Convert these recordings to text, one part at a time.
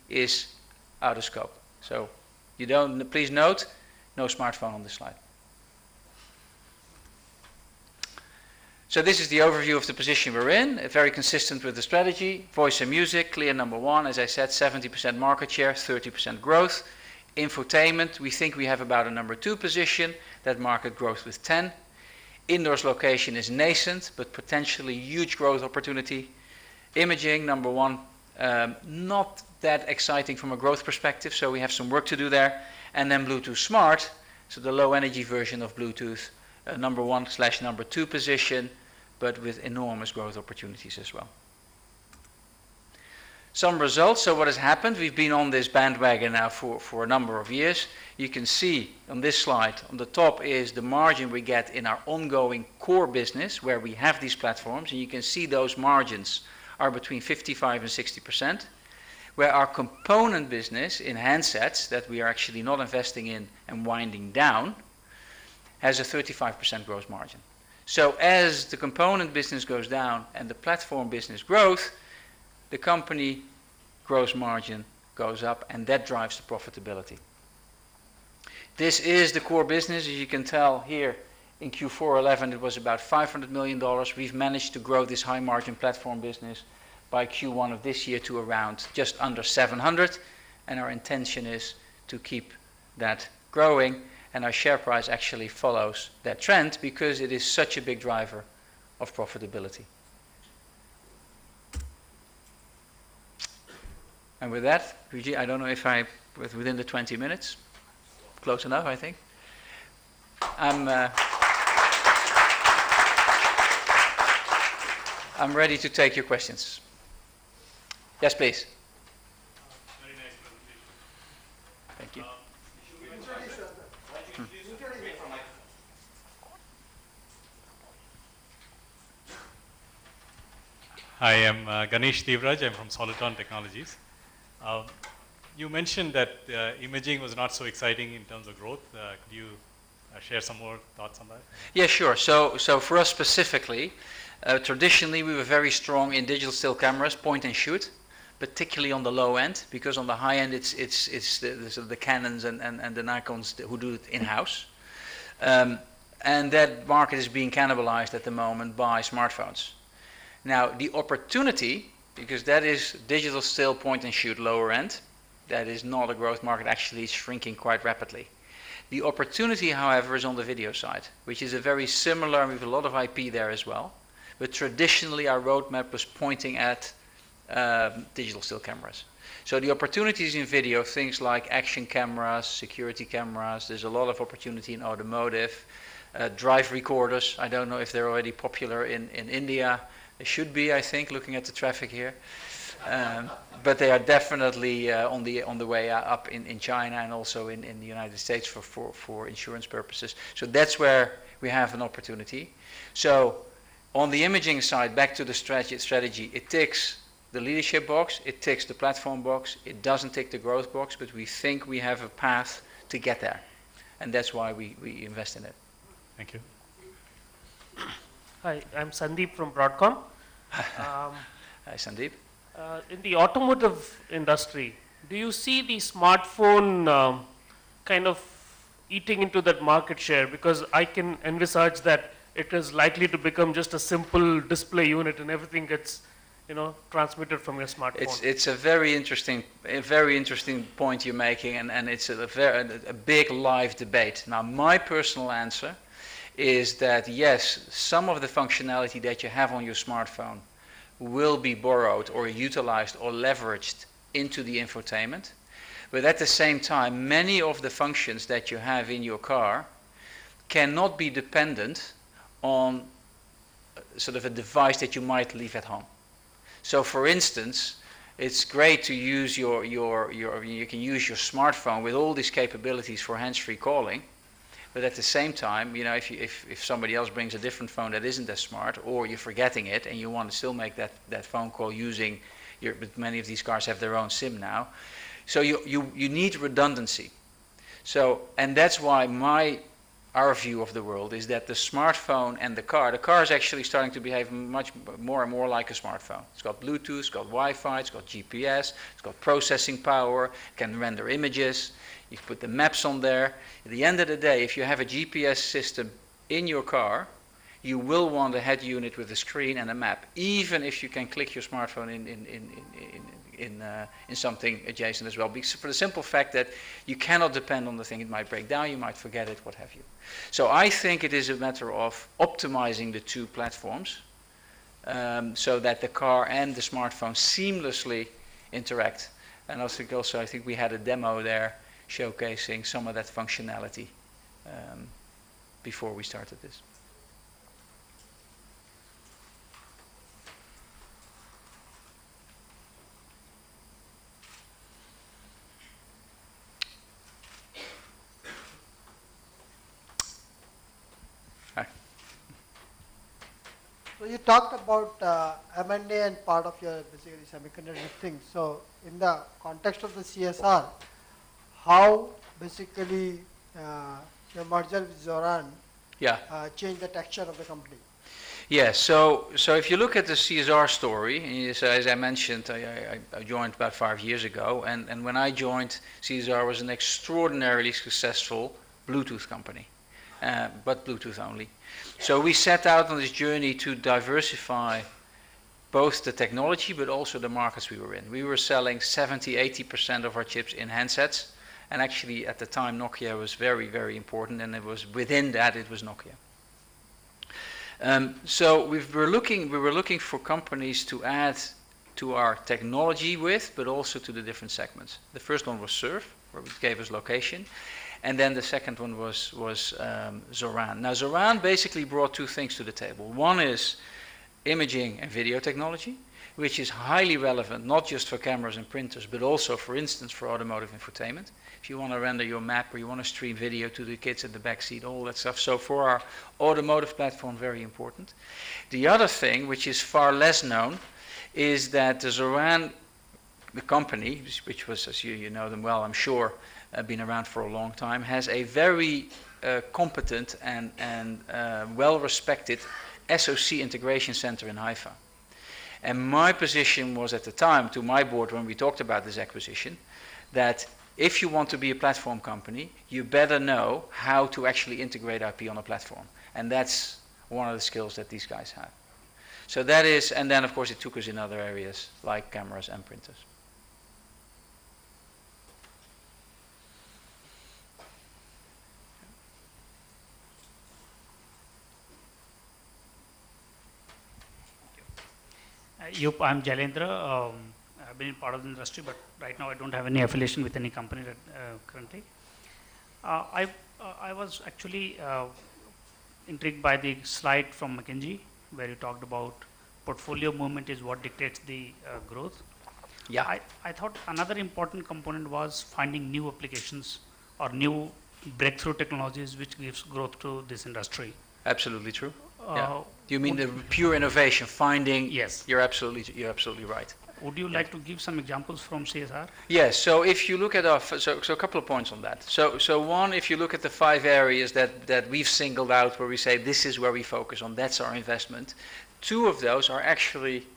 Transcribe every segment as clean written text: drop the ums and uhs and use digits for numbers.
is out of scope. So you don't, please note, no smartphone on this slide. So this is the overview of the position we're in, very consistent with the strategy. Voice and music, clear number one, as I said, 70% market share, 30% growth. Infotainment, we think we have about a number two position, that market growth with 10. Indoors location is nascent, but potentially huge growth opportunity. Imaging, number one, not that exciting from a growth perspective, so we have some work to do there. And then Bluetooth Smart, so the low energy version of Bluetooth, number one / number two position, but with enormous growth opportunities as well. Some results, so what has happened, we've been on this bandwagon now for a number of years. You can see on this slide, on the top is the margin we get in our ongoing core business, where we have these platforms, and you can see those margins are between 55 and 60%, where our component business in handsets, that we are actually not investing in and winding down, has a 35% gross margin. So as the component business goes down and the platform business grows, the company gross margin goes up, and that drives the profitability. This is the core business. As you can tell here, in Q4 11 it was about $500 million. We've managed to grow this high margin platform business by Q1 of this year to around just under 700, and our intention is to keep that growing, and our share price actually follows that trend because it is such a big driver of profitability. And with that, Luigi, I don't know if I was within the 20 minutes. Close enough, I think. I'm ready to take your questions. Yes, please. Very nice presentation. Thank you. Hi, I'm Ganesh Devraj. I'm from Soliton Technologies. You mentioned that imaging was not so exciting in terms of growth. Could you share some more thoughts on that? Yeah, sure. So for us specifically, traditionally we were very strong in digital still cameras, point and shoot, particularly on the low end, because on the high end it's the Canons and the Nikons who do it in-house. And that market is being cannibalized at the moment by smartphones. Now the opportunity, because that is digital still point and shoot lower end, that is not a growth market, actually it's shrinking quite rapidly. The opportunity, however, is on the video side, which is a very similar, we have a lot of IP there as well, but traditionally our roadmap was pointing at digital still cameras. So the opportunities in video, things like action cameras, security cameras, there's a lot of opportunity in automotive, drive recorders. I don't know if they're already popular in India. They should be, I think, looking at the traffic here. But they are definitely on the way up in China and also in the United States for insurance purposes. So that's where we have an opportunity. So on the imaging side, back to the strategy, it ticks the leadership box, it ticks the platform box, it doesn't tick the growth box, but we think we have a path to get there. And that's why we invest in it. Thank you. Hi, I'm Sandeep from Broadcom. Hi, Sandeep. In the automotive industry, do you see the smartphone kind of eating into that market share? Because I can envisage that it is likely to become just a simple display unit and everything gets, transmitted from your smartphone. It's a very interesting point you're making, and it's a big live debate. Now, my personal answer is that yes, some of the functionality that you have on your smartphone will be borrowed or utilized or leveraged into the infotainment. But at the same time, many of the functions that you have in your car cannot be dependent on sort of a device that you might leave at home. So for instance, it's great to use you can use your smartphone with all these capabilities for hands-free calling. But at the same time, if somebody else brings a different phone that isn't as smart, or you're forgetting it and you want to still make that phone call using but many of these cars have their own SIM now. So you need redundancy. So, and that's why my our view of the world is that the smartphone and the car is actually starting to behave much more and more like a smartphone. It's got Bluetooth, it's got Wi-Fi, it's got GPS, it's got processing power, it can render images, you can put the maps on there. At the end of the day, if you have a GPS system in your car, you will want a head unit with a screen and a map, even if you can click your smartphone in something adjacent as well, because for the simple fact that you cannot depend on the thing. It might break down, you might forget it, what have you. So I think it is a matter of optimizing the two platforms so that the car and the smartphone seamlessly interact. And I think we had a demo there showcasing some of that functionality before we started this. So you talked about M&A and part of your basically semiconductor thing. So in the context of the CSR, how basically your merger with Zoran changed the texture of the company? Yeah, so if you look at the CSR story, as I mentioned, I joined about 5 years ago, and when I joined, CSR was an extraordinarily successful Bluetooth company, but Bluetooth only. So we set out on this journey to diversify both the technology but also the markets we were in. We were selling 70-80% of our chips in handsets, and actually at the time Nokia was very, very important, and it was within that it was Nokia. So we were looking for companies to add to our technology with, but also to the different segments. The first one was Surf, where it gave us location. And then the second one was Zoran. Now Zoran basically brought two things to the table. One is imaging and video technology, which is highly relevant not just for cameras and printers, but also, for instance, for automotive infotainment. If you want to render your map or you want to stream video to the kids in the back seat, all that stuff. So for our automotive platform, very important. The other thing, which is far less known, is that the Zoran, the company, which was, as you know them well, I'm sure, been around for a long time, has a very competent and well-respected SoC integration center in Haifa. And my position was at the time to my board when we talked about this acquisition that if you want to be a platform company, you better know how to actually integrate IP on a platform. And that's one of the skills that these guys have. So that is, and then of course it took us in other areas like cameras and printers. Yup, I'm Jalendra. I've been part of the industry, but right now I don't have any affiliation with any company currently. I was actually intrigued by the slide from McKinsey, where you talked about portfolio movement is what dictates the growth. Yeah. I thought another important component was finding new applications or new breakthrough technologies which gives growth to this industry. Absolutely true. Yeah. You mean the pure innovation, finding? Yes. You're absolutely right. Would you like to give some examples from CSR? Yes. So if you look at our, so a couple of points on that. So one, if you look at the 5 areas that we've singled out, where we say this is where we focus on, that's our investment. 2 of those are actually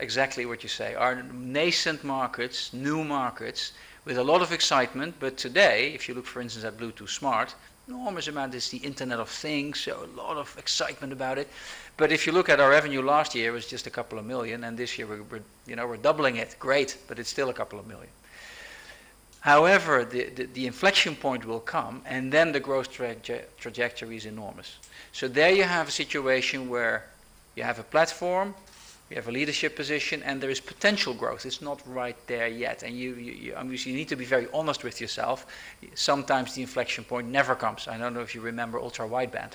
exactly what you say, are nascent markets, new markets with a lot of excitement. But today, if you look, for instance, at Bluetooth Smart, enormous amount is the Internet of Things, so a lot of excitement about it. But if you look at our revenue last year, it was just a couple of million, and this year we're doubling it. Great, but it's still a couple of million. However, the inflection point will come, and then the growth trajectory is enormous. So there you have a situation where you have a platform, you have a leadership position, and there is potential growth. It's not right there yet, and you need to be very honest with yourself. Sometimes the inflection point never comes. I don't know if you remember ultra wideband,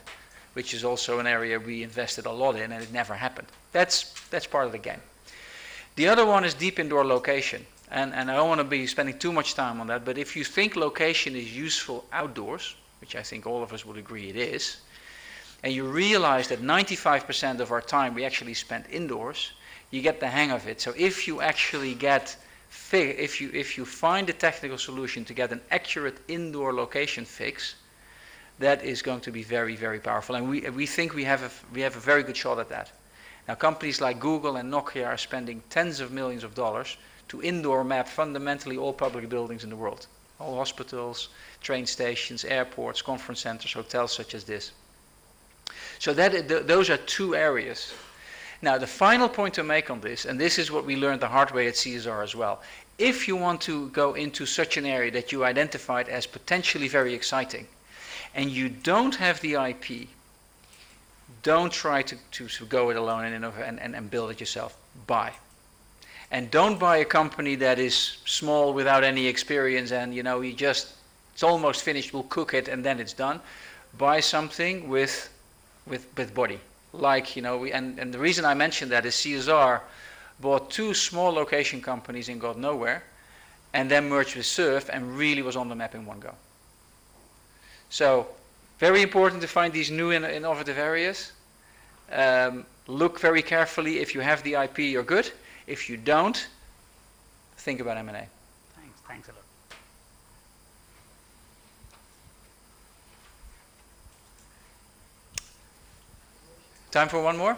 which is also an area we invested a lot in, and it never happened. That's part of the game. The other one is deep indoor location, and I don't want to be spending too much time on that, but if you think location is useful outdoors, which I think all of us would agree it is, and you realize that 95% of our time we actually spend indoors, you get the hang of it. So if you actually if you find a technical solution to get an accurate indoor location fix, that is going to be very, very powerful. And we think we have a very good shot at that. Now, companies like Google and Nokia are spending tens of millions of dollars to indoor map fundamentally all public buildings in the world. All hospitals, train stations, airports, conference centers, hotels such as this. So those are two areas. Now, the final point to make on this, and this is what we learned the hard way at CSR as well, if you want to go into such an area that you identified as potentially very exciting, and you don't have the IP, don't try to go it alone and build it yourself. Buy. And don't buy a company that is small without any experience and it's almost finished, we'll cook it and then it's done. Buy something with body. Like, and the reason I mentioned that is CSR bought 2 small location companies and got nowhere, and then merged with Surf and really was on the map in one go. So, very important to find these new innovative areas. Look very carefully. If you have the IP, you're good. If you don't, think about M&A. Thanks a lot. Time for one more?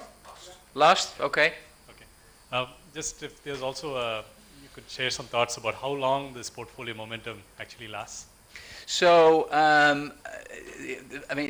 Last? Okay. Okay. Just if there's also you could share some thoughts about how long this portfolio momentum actually lasts. So, I mean,